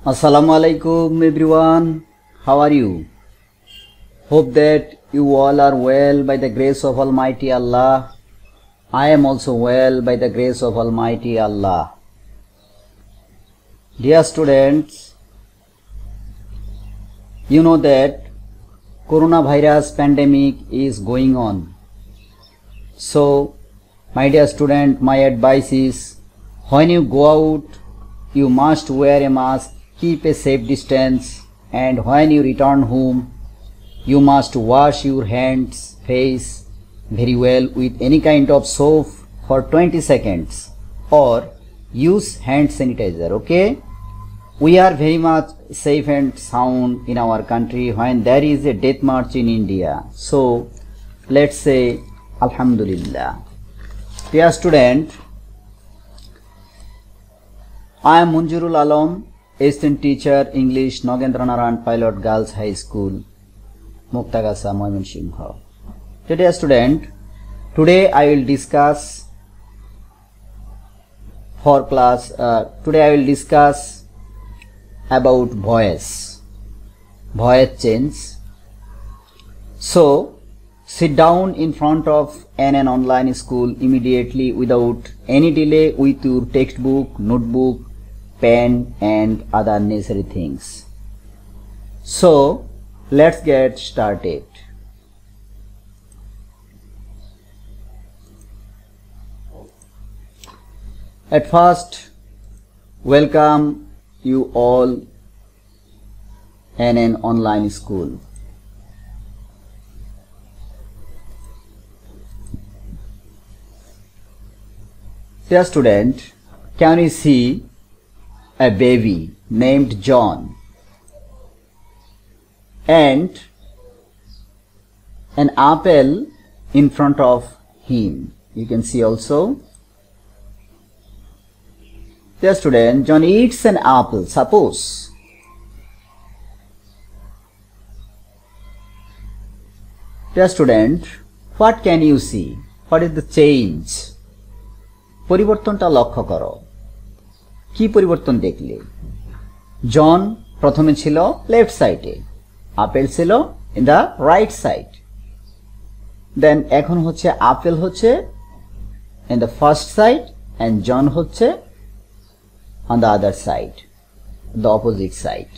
Assalamu alaikum everyone. How are you? Hope that you all are well by the grace of Almighty Allah. I am also well by the grace of Almighty Allah. Dear students, you know that coronavirus pandemic is going on. So, my dear student, my advice is when you go out, you must wear a mask, keep a safe distance, and when you return home, you must wash your hands, face very well with any kind of soap for 20 seconds or use hand sanitizer, okay? We are very much safe and sound in our country when there is a death march in India. So, let's say Alhamdulillah. Dear student, I am Munjirul Alam, assistant teacher English, Nagendranaran Pilot Girls High School, Muktagasa, Moymanshingh. Dear student, today I will discuss for class. Today I will discuss about voice change. So, sit down in front of an online school immediately without any delay with your textbook, notebook, pen and other necessary things. So, let's get started. At first, welcome you all in an online school. Dear student, can you see a baby named John and an apple in front of him? You can see also. Dear student, John eats an apple. Suppose dear student, what can you see? What is the change? পরিবর্তনটা লক্ষ্য করো। কি পরিবর্তন দেখলে? জন প্রথমে ছিল left সাইডে, apple ছিল in the right side. Then এখন হচ্ছে আপেল হচ্ছে in the first side and John হচ্ছে on the other side, the opposite side.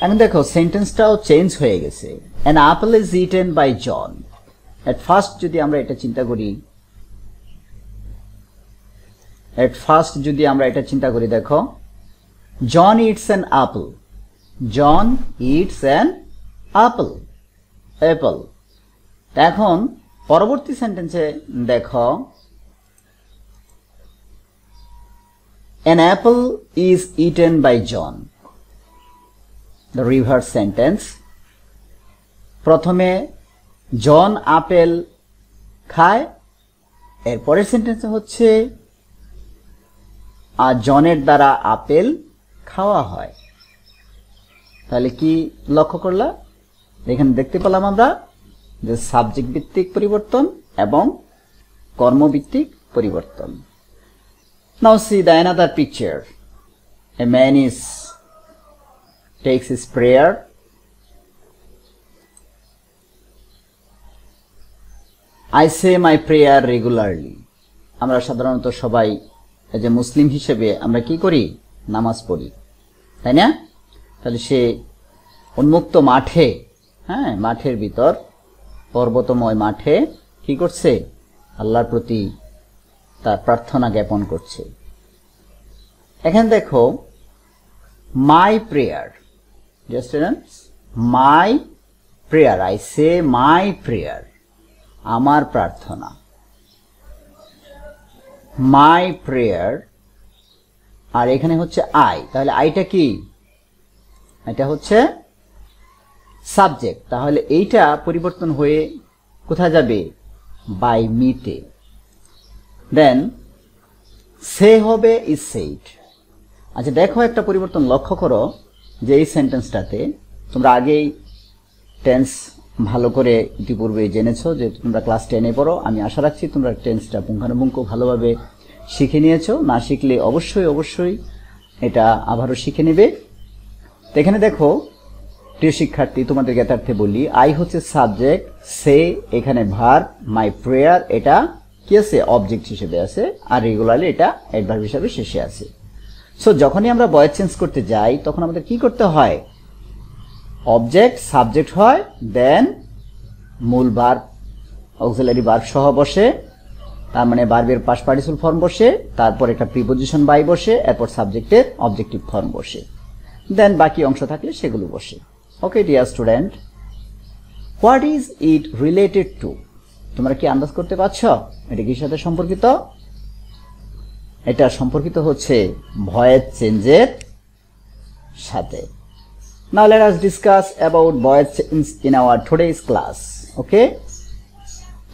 এখন দেখো সেন্টেন্সটাও চেঞ্জ হয়ে গেছে। An apple is eaten by John. At first যদি আমরা এটা চিন্তা করি, দেখো, John eats an apple. John eats an apple, apple. এখন পরবর্তী সেন্টেন্সে দেখো, an apple is eaten by John. The reverse sentence. প্রথমে জন আপেল খায়, এরপরের সেন্টেন্সে হচ্ছে আর জনের দ্বারা আপেল খাওয়া হয়। তাহলে কি লক্ষ্য করলাম? এখানে দেখতে পেলাম আমরা যে সাবজেক্ট ভিত্তিক পরিবর্তন এবং কর্মভিত্তিক পরিবর্তন। Now see the another picture. A man takes his prayer. I say my prayer regularly. আমরা সাধারণত সবাই যে মুসলিম হিসেবে আমরা কি করি? নামাজ পড়ি, তাই না? তাহলে সে উন্মুক্ত মাঠে, মাঠের ভিতর পর্বতময় মাঠে কি করছে? আল্লাহর প্রতি তার প্রার্থনা জ্ঞাপন করছে। এখানে দেখো my prayer. Dear students, my prayer, I say my prayer, আমার প্রার্থনা। মাই প্রেয়ার, আর এখানে হচ্ছে আই। তাহলে আইটা কি? এটা হচ্ছে সাবজেক্ট। তাহলে এইটা পরিবর্তন হয়ে কোথায় যাবে? বাই মিতে। দেন সে হবে ইজ সেইড। আচ্ছা দেখো একটা পরিবর্তন লক্ষ্য করো যে এই সেন্টেন্সটাতে তোমরা আগেই টেন্স ভালো করে ইতিপূর্বে জেনেছো, যে তোমরা ক্লাস 10-এ পড়ো। আমি আশা রাখছি তোমরা টেন্সটা পুঙ্খানুপুঙ্খ ভালোভাবে শিখে নিয়েছো। না শিখলে অবশ্যই এটা আবারও শিখে নেবে। তো এখানে দেখো প্রিয় শিক্ষার্থী, তোমাদের জ্ঞাতার্থে বলি, আই হচ্ছে সাবজেক্ট, সে এখানে ভার্ব, মাই প্রেয়ার এটা কি আছে অবজেক্ট হিসেবে আছে, আর রেগুলারলি এটা অ্যাডভার্ব হিসেবে শেষে আছে। সো যখনই আমরা ভয়েস চেঞ্জ করতে যাই তখন আমাদের কি করতে হয়, অবজেক্ট সাবজেক্ট হয়, দেন মূল ভার্ব অক্সিলারি ভার্ব সহ বসে, তার মানে ভার্বের পাস্ট পার্টিসিপল ফর্ম বসে, তারপর একটা প্রিপোজিশন বাই বসে, এরপর সাবজেক্টের অবজেক্টিভ ফর্ম বসে, দেন বাকি অংশ থাকলে সেগুলো বসে। ওকে dear student, what is it related to? তোমরা কি আন্দাজ করতে পারছো এটা কির সাথে সম্পর্কিত? এটা সম্পর্কিত হচ্ছে ভয়েস চেঞ্জের সাথে। Now let us discuss about voice change in our today's class. Okay,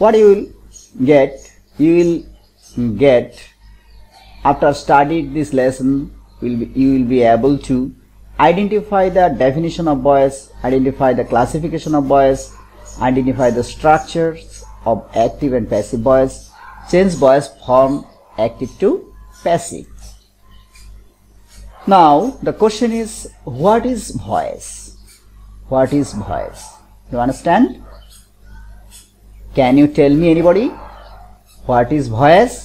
what you will get after studying this lesson, you will be able to identify the definition of voice, identify the classification of voice, identify the structures of active and passive voice, change voice from active to passive. Now the question is, what is voice? What is voice? You understand? Can you tell me, anybody, what is voice?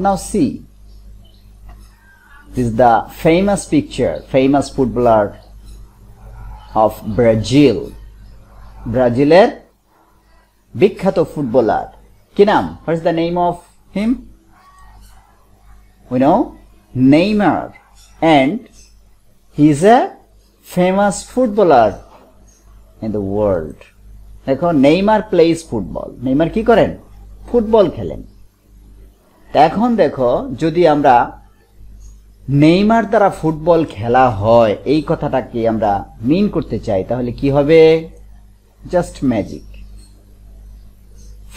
Now see, this is the famous picture, famous footballer of Brazil. Brazil বিখ্যাত footballer কি নাম? What is the name of him? We know Neymar, and he is a famous footballer in the world. দেখো Neymar plays football, Neymar কি করেন? Football খেলেন। এখন দেখো যদি আমরা নেইমার দ্বারা ফুটবল খেলা হয় এই কথাটাকে আমরা মিন করতে চাই তাহলে কি হবে? Just magic,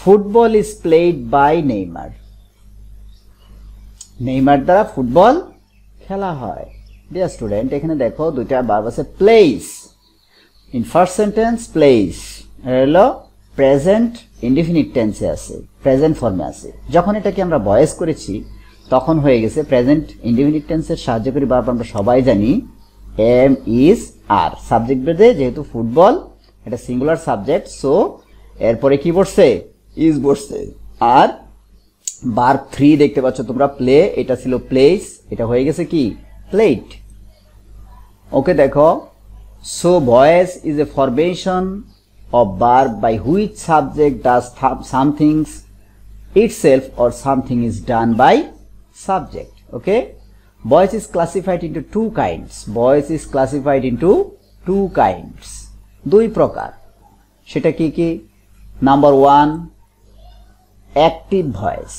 football is played by Neymar. Neymar দ্বারা ফুটবল খেলা হয়। ডিয়ার স্টুডেন্ট, এখানে দেখো দুইটা ভার্ব আছে, plays in first sentence, plays হলো প্রেজেন্ট ইনডিফিনিট টেন্সে আছে, প্রেজেন্ট ফর্মে আছে। যখন এটাকে আমরা ভয়েস করেছি তখন হয়ে গেছে প্রেজেন্ট ইনডিফিনিট টেন্সের সাহায্যকারী ভার্ব আমরা সবাই জানি এম ইজ আর। সাবজেক্ট বেদে যেহেতু ফুটবল এটা সিঙ্গুলার সাবজেক্ট, সো এরপরে কি বসছে? ইজ বসছে। আর ভার্ব 3 দেখতে পাচ্ছ তোমরা, প্লে, এটা ছিল প্লেস, এটা হয়ে গেছে কি? প্লেট। ওকে দেখো, so voice is a formation of verb by which subject does something itself or something is done by subject. Okay, voice is classified into two kinds. Voice is classified into two kinds, দুই প্রকার। সেটা কি কি? Number 1, active voice,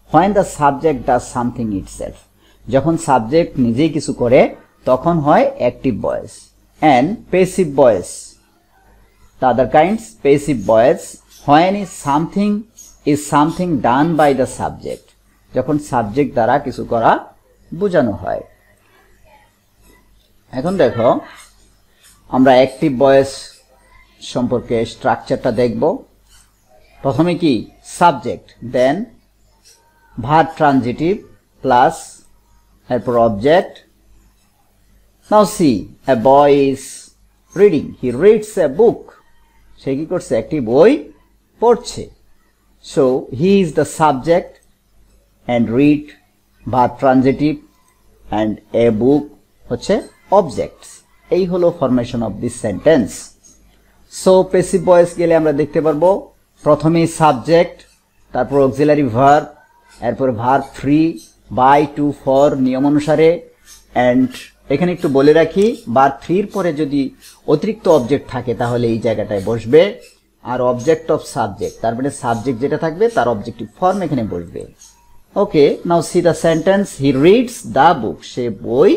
when the subject does something itself, যখন subject নিজেই কিছু করে তখন হয় active voice. and passive voice, the other kinds, passive voice, when is something done by the subject, যখন সাবজেক্ট দ্বারা কিছু করা বোঝানো হয়। এখন দেখো আমরা অ্যাক্টিভ ভয়েস সম্পর্কে স্ট্রাকচারটা দেখব। প্রথমে কি? Subject, then verb transitive plus এরপর object. Now see, a boy is reading, he reads a book, সে কি করছে? একটি বই পড়ছে। So he is the subject and read verb transitive and a book হচ্ছে অবজেক্টস। এই হলো formation of this sentence. So passive voice গেলে আমরা দেখতে পারবো প্রথমেই সাবজেক্ট, তারপর অক্সিলারি ভার্ব, এরপর ভার্ব 3 বাই 2 ফর নিয়ম অনুসারে। অ্যান্ড এখানে একটু বলে রাখি, ভার্ব 3 এর পরে যদি অতিরিক্ত অবজেক্ট থাকে তাহলে এই জায়গাটায় বসবে, আর অবজেক্ট অফ সাবজেক্ট, তার মানে সাবজেক্ট যেটা থাকবে তার অবজেক্টিভ ফর্ম এখানে বসবে। Okay, now see the sentence, he reads the book, সে বই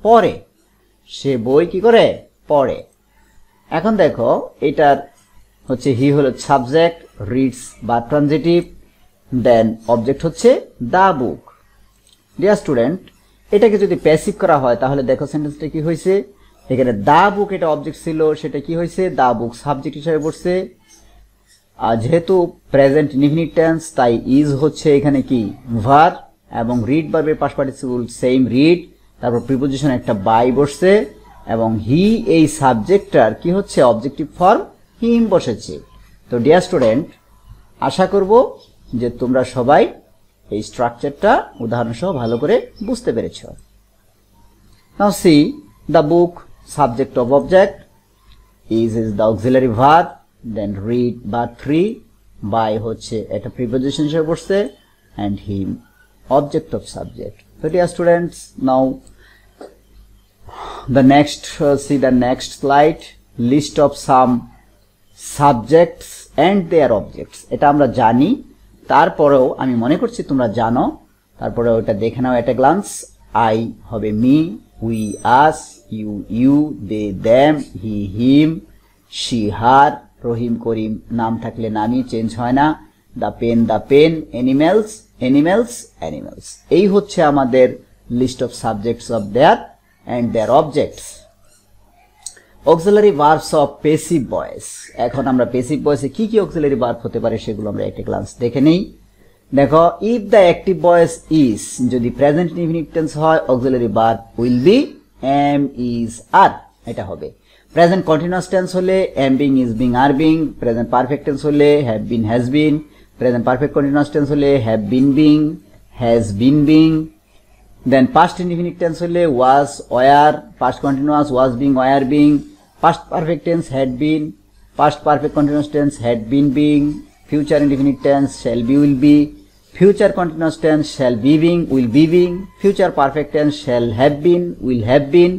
পড়ে, সে বই কি করে? পড়ে। এখন দেখো এটার হচ্ছে হি হলো সাবজেক্ট, রিডস বা ট্রানজিটিভ, দেন অবজেক্ট হচ্ছে দ্য বুক। ডিয়ার স্টুডেন্ট, এটাকে যদি প্যাসিভ করা হয় তাহলে দেখো সেন্টেন্সটা কি হয়েছে? এখানে দ্য বুক এটা অবজেক্ট ছিল, সেটা কি হয়েছে? দ্য বুক সাবজেক্ট হিসেবে বসছে। আর যেহেতু প্রেজেন্ট ইনডিফিনিট টেন্স তাই ইজ হচ্ছে এখানে কি? ভার্ব, এবং রিড ভার্বের পাস্ট পার্টিসিপল সেম রিড, তারপর প্রিপোজিশন একটা বাই বসছে এবং হি এই সাবজেক্টটার কি হচ্ছে অবজেক্টিভ ফর্ম হিম বসেছে। তো ডিয়ার স্টুডেন্ট, আশা করব যে তোমরা সবাই এই স্ট্রাকচারটা উদাহরণ সহ ভালো করে বুঝতে পেরেছ। Now see the book, subject of object, is the auxiliary verb, then read verb 3, by হচ্ছে একটা প্রিপোজিশন হিসেবে বসছে and him object of subject. So dear students, now the next see the next slide, list of some subjects and their objects. এটা আমরা জানি, তারপরেও আমি মনে করছি তোমরা জানো, তারপরে ওটা দেখে now at a glance. I হবে me, we us, you you, they them, he him, she her, Rahim Karim নাম থাকলে নামই চেঞ্জ হয় না, দ্য পেন, অ্যানিমেলস অ্যানিমেলস। এই হচ্ছে আমাদের list of subjects of their and their objects. Auxiliary verbs of passive voice. এখন আমরা প্যাসিভ ভয়েসে কি কি অক্সিলারি ভার্ব হতে পারে সেগুলো আমরা একটা গ্লান্স দেখে নেই। দেখো, if the active voice is, যদি প্রেজেন্ট ইনফিনিট টেন্স হয় auxiliary verb will be am, is, are, এটা হবে। প্রেজেন্ট কন্টিনিউয়াস টেন্স হলে am being, is being, are being. Present perfect tense হলে have been, has been. Present perfect continuous tense হলে have been being, has been being. Then past indefinite tense হলে was, were. Past continuous was being, were being. Past perfect tense had been, past perfect continuous tense had been being, future indefinite tense shall be, will be, future continuous tense shall be being, will be being, future perfect tense shall have been, will have been,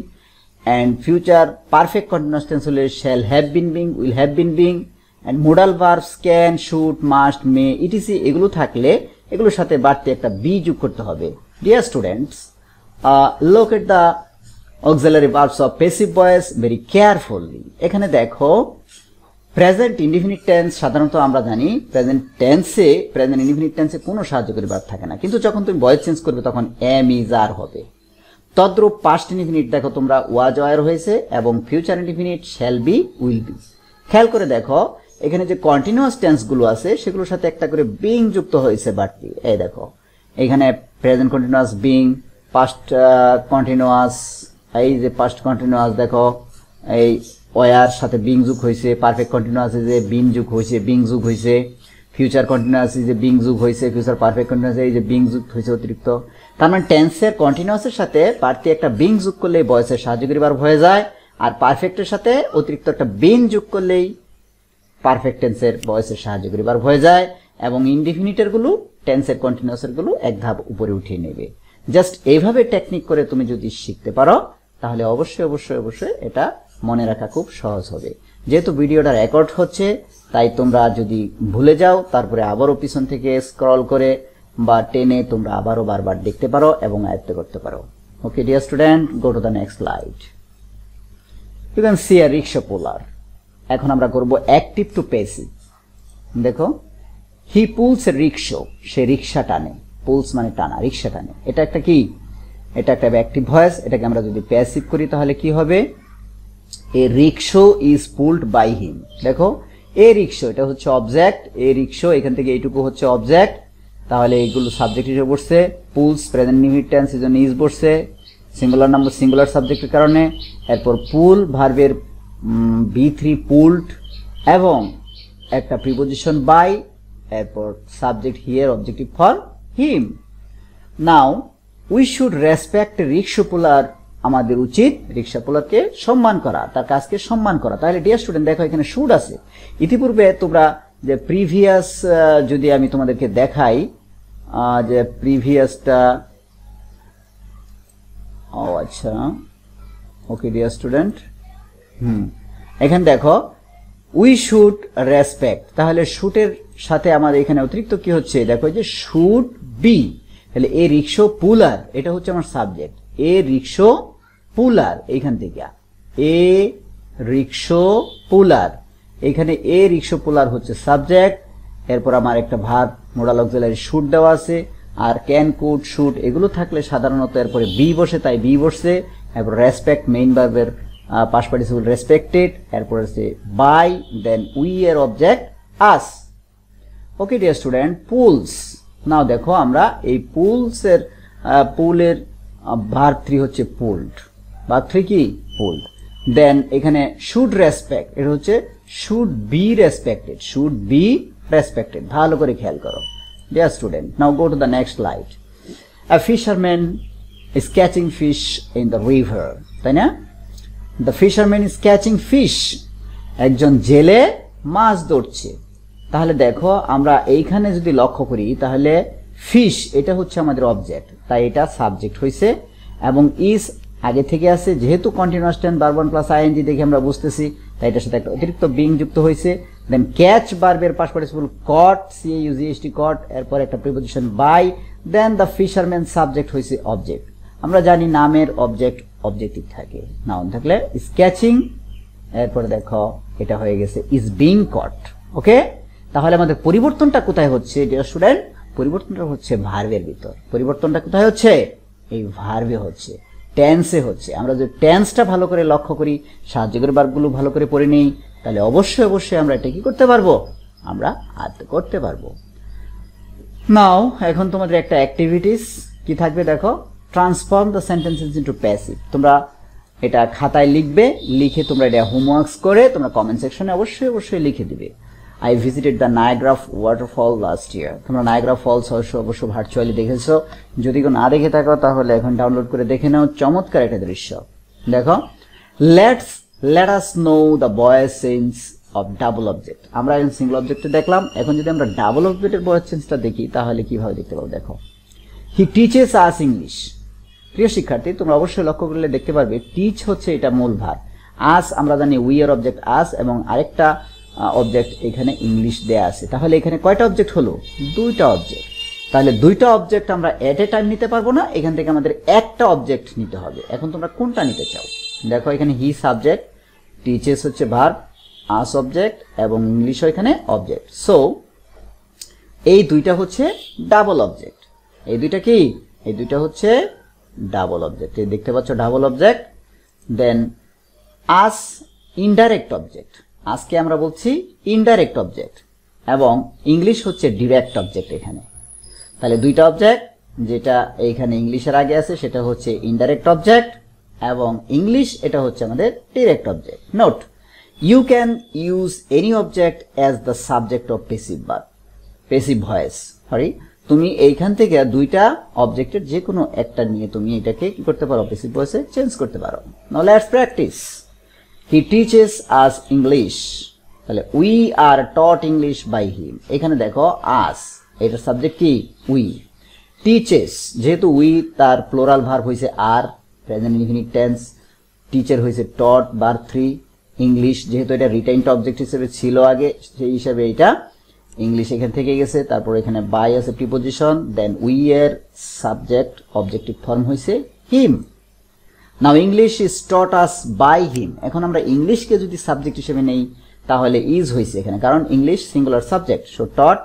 and future perfect continuous tense shall have been being, will have been being, and modal verbs can, should, must, may, etc. এগুলো থাকলে এগুলোর সাথে বাড়তি একটা B যোগ করতে হবে। Dear students, look at the auxiliary verbs of passive voice very carefully. এখানে দেখো, প্রেজেন্ট ইনডিফিনিট টেন্স সাধারণত আমরা জানি প্রেজেন্ট টেন্সে, প্রেজেন্ট ইনডিফিনিট টেন্সে কোনো সাহায্যকারী ভার্ব থাকে না, কিন্তু যখন তুমি ভয়েস চেঞ্জ করবে তখন এম, ইজ, আর হবে। তদ্রূপ পাস্ট ইনডিফিনিট দেখো তোমরা ওয়াজ, ওয়ার হয়েছে এবং future indefinite shall be, will be. খেয়াল করে দেখো এখানে যে কন্টিনিউয়াস টেন্স গুলো আছে সেগুলোর সাথে একটা করে বিং যুক্ত হয়েছে বাড়তি। এই দেখো এখানে present continuous being, past continuous, এই যে পাস্ট কন্টিনিউয়াস দেখো এই ওয়ার সাথে বিং যুগ হয়েছে, পারফেক্ট কন্টিনিউয়াস যে বিং যুগ হয়েছে, বিং যুগ হয়েছে, ফিউচার কন্টিনিউয়াস যে বিং যুগ হয়েছে, ফিউচার পারফেক্ট কন্টিনিউয়াস এই যে বিং যুগ হয়েছে অতিরিক্ত। তার মানে টেন্সের কন্টিনিউয়াসের সাথে বাড়তি একটা বিং যুগ করলেই ভয়েসের সাহায্যকারী ভার্ব হয়ে যায়, আর পারফেক্টের সাথে অতিরিক্ত একটা বিং যুগ করলেই পারফেক্ট টেন্সের ভয়েসের সাহায্যকারী ভার্ব হয়ে যায়, এবং ইনডিফিনিটের গুলো টেন্সের কন্টিনিউয়াসের গুলো এক ধাপ উপরে উঠিয়ে নেবে। জাস্ট এইভাবে টেকনিক করে তুমি যদি শিখতে পারো তাহলে অবশ্যই অবশ্যই অবশ্যই এটা মনে রাখা খুব সহজ হবে। যেহেতু ভিডিওটা রেকর্ড হচ্ছে তাই তোমরা যদি ভুলে যাও তারপরে আবারও পিছন থেকে স্ক্রল করে বা টেনে তোমরা আবারও বারবার দেখতে পারো এবং আয়ত্ত করতে পারো। Okay dear student, go to the next slide. You can see a rickshaw puller. এখন আমরা করব অ্যাক্টিভ টু প্যাসিভ। দেখো, হি পুলস এ রিক্সা, সে রিক্সা টানে। পুলস মানে টানা, রিক্সা টানে। এটা একটা কি, এটা একটা অ্যাক্টিভ ভয়েস। এটাকে আমরা যদি প্যাসিভ করি তাহলে কি হবে, এ রিক্সা ইজ পুলড বাই হিম। দেখো এ রিক্সা এটা হচ্ছে অবজেক্ট, এ রিক্সা এখান থেকে এইটুকু হচ্ছে অবজেক্ট, তাহলে এইগুলো সাবজেক্ট হিসেবে বসছে। পুলস প্রেজেন্ট ইনডিফিনিট টেন্স এর জন্য ইজ বসছে, সিঙ্গুলার নাম্বার সিঙ্গুলার সাবজেক্টের কারণে। এরপর পুল ভার্বের B3 পুলড এবং একটা প্রিপোজিশন বাই, এরপর subject here objective for him. Now we should respect rickshaw puller, আমাদের উচিত রিক্সা পুলারকে সম্মান করা, তার কাজকে সম্মান করা। তাহলে ডিয়ার স্টুডেন্ট দেখো এখানে শুড আছে। ইতিপূর্বে তোমরা যে প্রিভিয়াস যদি আমি তোমাদেরকে দেখাই যে প্রিভিয়াসটা, ও আচ্ছা ওকে ডিয়ার স্টুডেন্ট, এখানে দেখো উই শুড রেসপেক্ট, তাহলে শুটের সাথে আমাদের এখানে অতিরিক্ত কি হচ্ছে দেখো যে শুড বি, তাহলে এ রিক্সা পুলার এটা হচ্ছে আমার সাবজেক্ট, এ রিক্সা পুলার, এইখান থেকে এ রিক্সা পুলার, এখানে এ রিক্সা পুলার হচ্ছে সাবজেক্ট। এরপর আমার একটা ভার্ব মোডাল অক্সিলারি শুড দেওয়া আছে, আর ক্যান, কুড, শুড এগুলো থাকলে সাধারণত এরপরে বি বসে, তাই বি বসছে। এরপর রেসপেক্ট মেইন ভার্বের past participle respected, এরপর আছে বাই, দেন উই এর object us. Okay dear student, pulls. নাও দেখো আমরা এই পুলসের পুলের ভার্ব 3 হচ্ছে পুলড, ভার্ব 3 কি পুলড। দেন এখানে শুড রেসপেক্ট, এটা হচ্ছে should be respected, should be respected. ভালো করে খেয়াল করো dear student. Now go to the next slide. A fisherman is catching fish in the river, তাই না? The fisherman is catching fish, একজন জেলে মাছ ধরছে। তাহলে দেখো আমরা এইখানে যদি লক্ষ্য করি তাহলে ফিশ এটা হচ্ছে আমাদের অবজেক্ট, তাই এটা সাবজেক্ট হয়েছে এবং ইজ আগে থেকে আছে, যেহেতু continuous tense verb 1 plus ING দেখে আমরা বুঝতেছি, তাই এটার সাথে একটা অতিরিক্ত বিং যুক্ত হয়েছে। দেন ক্যাচ ভার্বের past participle caught, C A U G H T caught, এরপর একটা preposition by, then the fisherman subject হয়েছে অবজেক্ট। আমরা জানি নামের অবজেক্ট অবজেক্টিভ থাকে, নাউন থাকলে ইজ ক্যাচিং, এরপরে দেখো এটা হয়ে গেছে ইজ বিং কট। ওকে, তাহলে আমাদের পরিবর্তনটা কোথায় হচ্ছে ডিয়ার স্টুডেন্ট? পরিবর্তনটা হচ্ছে ভার্বের ভিতর। পরিবর্তনটা কোথায় হচ্ছে? এই ভার্বে হচ্ছে, টেন্সে হচ্ছে। আমরা যদি টেন্সটা ভালো করে লক্ষ্য করি, সাহায্যকারী ভার্বগুলো ভালো করে পড়ে নেই, তাহলে অবশ্যই অবশ্যই আমরা এটা কি করতে পারবো? আমরা আয়ত্ত করতে পারবো। নাও এখন তোমাদের একটা অ্যাক্টিভিটিস কি থাকবে দেখো, transform the sentences into passive. তোমরা এটা খাতায় লিখবে, লিখে তোমরা এটা হোমওয়ার্কস করে তোমরা কমেন্ট সেকশনে অবশ্যই অবশ্যই লিখে দিবে। I visited the Niagara waterfall last year. তোমরা নায়াগ্রা ফলস অবশ্য ভার্চুয়ালি দেখেছো, যদি কেউ না দেখে থাকো তাহলে এখন ডাউনলোড করে দেখে নাও, চমৎকার একটা দৃশ্য। দেখো, let us know the voice change of double object। আমরা এখন সিঙ্গল অবজেক্টে দেখলাম, এখন যদি আমরা ডাবল অবজেক্টের ভয়েস চেঞ্জটা দেখি তাহলে কিভাবে দেখতে পাবো দেখো। He teaches us English। প্রিয় শিক্ষার্থী, তোমরা অবশ্যই লক্ষ্য করলে দেখতে পারবে টিচ হচ্ছে এটা মূল ভার্ব, আস আমরা জানি উই এর অবজেক্ট আস, এবং আরেকটা অবজেক্ট এখানে ইংলিশ দেয়া আছে। তাহলে এখানে কয়টা অবজেক্ট হলো? দুইটা অবজেক্ট। তাহলে দুইটা অবজেক্ট আমরা এট এ টাইম নিতে পারবো না, এখান থেকে আমাদের একটা অবজেক্ট নিতে হবে। এখন তোমরা কোনটা নিতে চাও? দেখো এখানে হি সাবজেক্ট, টিচেস হচ্ছে ভার্ব, আস অবজেক্ট এবং ইংলিশও এখানে অবজেক্ট। সো এই দুইটা হচ্ছে ডাবল অবজেক্ট। এই দুইটা কি? এই দুইটা হচ্ছে ডাবল অবজেক্ট। এই দেখতে পাচ্ছ ডাবল অবজেক্ট। দেন আস ইনডাইরেক্ট অবজেক্ট, আজকে আমরা বলছি ইনডাইরেক্ট অবজেক্ট, এবং ইংলিশ হচ্ছে ডিরেক্ট অবজেক্ট এখানে। তাহলে দুইটা অবজেক্ট, যেটা এইখানে ইংলিশের আগে আছে সেটা হচ্ছে ইনডাইরেক্ট অবজেক্ট, এবং ইংলিশ এটা হচ্ছে আমাদের direct object. Note, you can use any object as the subject of passive verb, passive voice. Sorry, তুমি এইখান থেকে দুইটা অবজেক্টের যে কোনো একটা নিয়ে তুমি এটাকে কি করতে পারো? পেসিভ ভয়েসে চেঞ্জ করতে পারো। Now let's practice. He teaches us English। তাহলে we are taught English by him. এখানে দেখো আস, এটার সাবজেক্ট কি? উই। টিচেস, যেহেতু উই তার প্লোরাল ভার্ব হয়েছে are, present infinite tense, teacher হয়েছে টট ভার্ব 3, ইংলিশ যেহেতু এটা রিটেইনড অবজেক্ট হিসেবে ছিল আগে, সেই হিসাবে এটা ইংলিশ এখান থেকে গেছে। তারপর এখানে বাই আছে প্রিপোজিশন, দেন উই এর সাবজেক্ট অবজেক্টিভ ফর্ম হয়েছে him. Now English is taught us by him. এখন আমরা ইংলিশকে যদি সাবজেক্ট হিসেবে নেই তাহলে ইজ হয়েছে এখানে, কারণ ইংলিশ সিঙ্গুলার সাবজেক্ট। সো টট,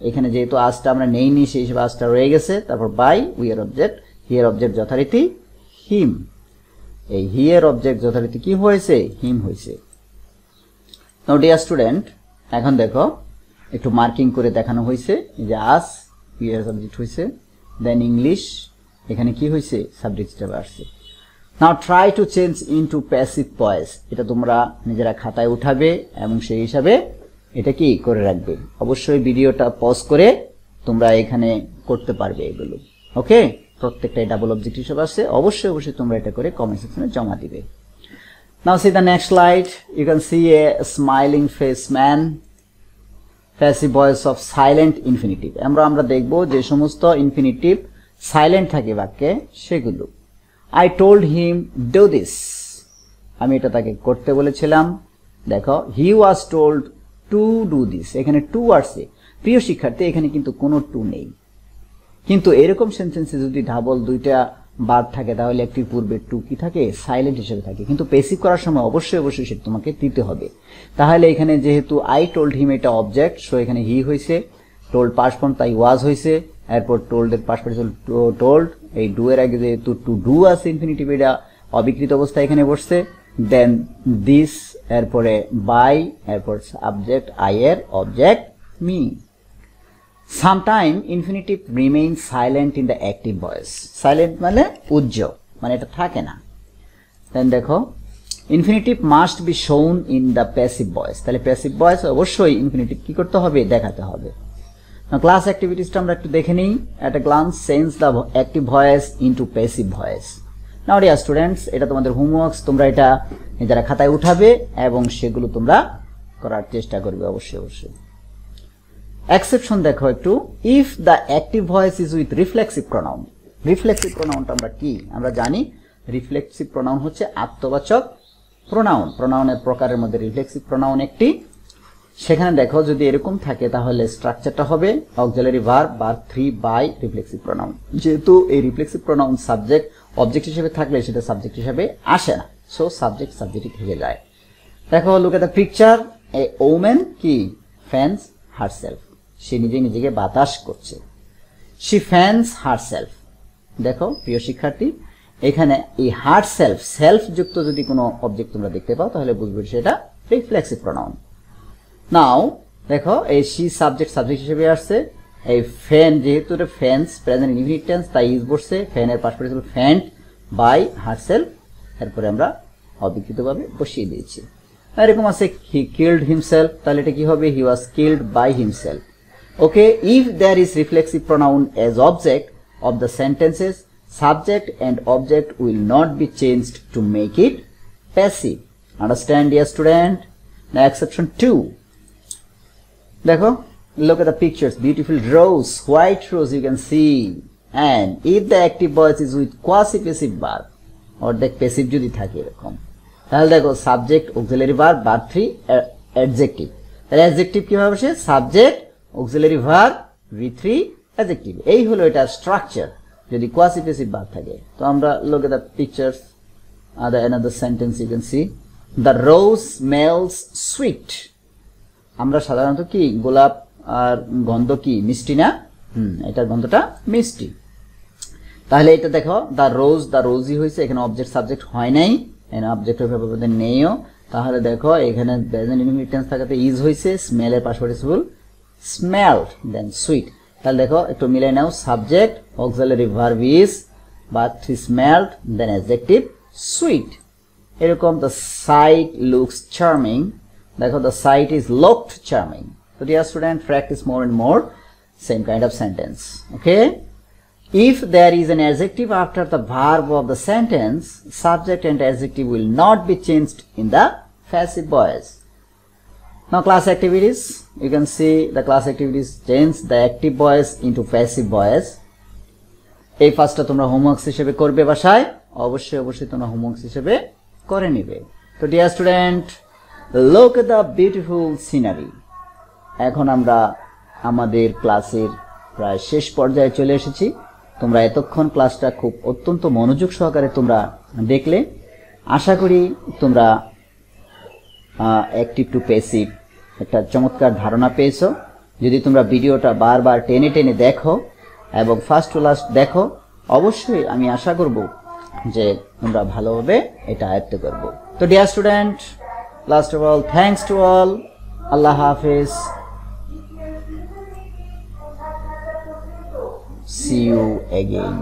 এখানে যেহেতু আসটা আমরা নেইনি সেই হিসেবে আসটা রয়ে গেছে। তারপর বাই, উই এর অবজেক্ট, হি এর অবজেক্ট যথারীতি হিম। এই হি এর অবজেক্ট যথারীতি কি হয়েছে? হিম হয়েছে। নাও ডিয়ার স্টুডেন্ট, এখন দেখো একটু মার্কিং করে দেখানো হয়েছে যে আস উই এর সাবজেক্ট হয়েছে, দেন ইংলিশ এখানে কি হয়েছে? সাবজেক্ট হিসেবে আসছে। Now try to change into passive voice. এটা তোমরা নিজেরা খাতায় উঠাবে এবং সেই হিসাবে এটা কি করে রাখবে। অবশ্যই ভিডিওটা পজ করে তোমরা এখানে করতে পারবে এগুলো। ওকে, প্রত্যেকটা ডাবল অবজেক্ট হিসেবে আসছে। অবশ্যই অবশ্যই তোমরা এটা করে কমেন্ট সেকশনে জমা দিবে। Now see the next slide. You can see a smiling face man, passive voice of silent infinitive. আমরা দেখব যে সমস্ত ইনফিনিটিভ সাইলেন্ট থাকে বাক্যে সেগুলো। I told him do this। আমি এটা তাকে করতে বলেছিলাম। দেখো, he was told to do this। এখানে টু আসছে। প্রিয় শিক্ষার্থী, এখানে কিন্তু কোনো টু নেই, কিন্তু এরকম সেন্টেন্সে যদি ডাবল দুইটা ভার্ব থাকে তাহলে একটির পূর্বে টু কি থাকে? সাইলেন্ট হিসেবে থাকে। কিন্তু পেসিভ করার সময় অবশ্যই অবশ্যই সেটা তোমাকে দিতে হবে। তাহলে এখানে যেহেতু আই টোল্ড হিম এটা অবজেক্ট, সো এখানে হি হয়েছে, টোল্ড পাস্ট ফর্ম তাই ওয়াজ হয়েছে, এরপর টোল্ড এর পাস্ট পার্টিসিপল টোল্ড, এই ডু এর আগে যেহেতু টু ডু আছে ইনফিনিটিভ, এটা অবিকৃত অবস্থায় এখানে বসছে। দেন দিস, এরপরে বাই, এরপর সাবজেক্ট আই এর object me. Sometime infinitive remain silent in the active voice. Silent মানে উজ্জ্বল, মানে এটা থাকে না। দেন দেখো ইনফিনিটিভ মাস্ট বি শোন ইন দ্য প্যাসিভ ভয়েস। তাহলে প্যাসিভ ভয়েস অবশ্যই ইনফিনিটিভ কি করতে হবে, দেখাতে হবে। ক্লাস অ্যাক্টিভিটিসটা আমরা একটু দেখে নিই। At a glance change the active voice into passive voice. Now dear students, এটা তোমাদের হোমওয়ার্কস, তোমরা এটা নিজেরা খাতায় উঠাবে এবং সেগুলো তোমরা করার চেষ্টা করবে অবশ্যই অবশ্যই। এক্সেপশন দেখো একটু, if the active voice is with reflexive pronoun. Reflexive প্রোনাউনটা আমরা কি আমরা জানি, রিফ্লেক্সিভ প্রোনাউন হচ্ছে আত্মবাচক প্রোনাউন। প্রোনাউনের প্রকারের মধ্যে রিফ্লেক্সিভ প্রোনাউন একটি। সেখানে দেখো যদি এরকম থাকে তাহলে স্ট্রাকচারটা হবে অক্সিলারি ভার্ব বা 3 বাই রিফ্লেক্সিভ প্রোনাউন। যেহেতু এই রিফ্লেক্সিভ প্রোনাউন সাবজেক্ট অবজেক্ট হিসেবে থাকলে সেটা সাবজেক্ট হিসেবে আসে না, সো সাবজেক্ট সাবজেক্টই থেকে যায়। দেখো look at the picture, a woman কি ফ্যানস হারসেলফ, সে নিজেকে বাতাস করছে। She fans herself. দেখো প্রিয় শিক্ষার্থী, এখানে এই হারসেলফ, সেলফ যুক্ত যদি কোনো অবজেক্ট তোমরা দেখতে পাও তাহলে বুঝবে সেটা রিফ্লেক্সিভ প্রোনাউন। নাও দেখো এই শি সাবজেক্ট হিসেবে আসছে। এই ফ্যান, যেহেতু এটা ফ্যানস প্রেজেন্ট ইনডিফিনিট টেন্স, তাই ইজ বসছে। ফ্যানের পাস্ট পার্টিসিপল ফ্যান্ড বাই হারসেলফ, এরপরে আমরা অবিকৃতভাবে বসিয়ে দিয়েছি। এরকম আছে হি কিল্ড হিমসেলফ, তাহলে এটা কি হবে, he was killed by himself. Okay, if there is reflexive pronoun as object of the sentences, subject and object will not be changed to make it passive. Understand, dear student? Now exception 2. Dekho, look at the pictures, beautiful rose, white rose you can see. And if the active voice is with quasi passive verb, or the passive jodi thake erokom, তাহলে দেখো subject auxiliary verb verb 3 adjective. তাহলে adjective কিভাবে আসে, subject auxiliary verb V3 adjective. এই হলো এটা structure যদি quasi passive verb থাকে। তো আমরা look at the pictures, another sentence you can see, the rose smells sweet. আমরা সাধারণত কি গোলাপ আর গন্ধ কি মিষ্টি না, এটার গন্ধটা মিষ্টি। তাহলে এটা দেখো the rosy হয়েছে, এখানে অবজেক্ট সাবজেক্ট হয় নাই, এখানে অবজেক্ট ভাবে নেইও। তাহলে দেখো এখানে প্রেজেন্ট ইনডিফিনিট টেন্স থাকাতে ইজ হয়েছে, স্মেল এর past participle smelled, then sweet. তাহলে দেখো একটু মিলাই নাও, subject auxiliary verb is verb 3 smelled, then adjective sweet. এরকম দ্য সাইট লুকস চার্মিং, দেখো the sight is looked charming. So dear student, practice more and more same kind of sentence. Okay, if there is an adjective after the verb of the sentence, subject and adjective will not be changed in the passive voice. Now class activities, you can see the class activities change the active voice into passive voice. এই ফার্স্টটা তোমরা homeworks হিসেবে করবে বাসায়, অবশ্যই তোমরা homeworks হিসেবে করে নেবে। তো dear student, look at the beautiful scenery. এখন আমরা আমাদের ক্লাসের প্রায় শেষ পর্যায়ে চলে এসেছি। তোমরা এতক্ষণ ক্লাসটা খুব অত্যন্ত মনোযোগ সহকারে তোমরা দেখলে। আশা করি তোমরা অ্যাক্টিভ টু প্যাসিভ একটা চমৎকার ধারণা পেয়েছো। যদি তোমরা ভিডিওটা বারবার টেনে দেখো এবং ফার্স্ট টু লাস্ট দেখো, অবশ্যই আমি আশা করব যে তোমরা ভালোভাবে এটা আয়ত্ত করবে। তো dear student, last of all thanks to all, আল্লাহ হাফেজ, see you again.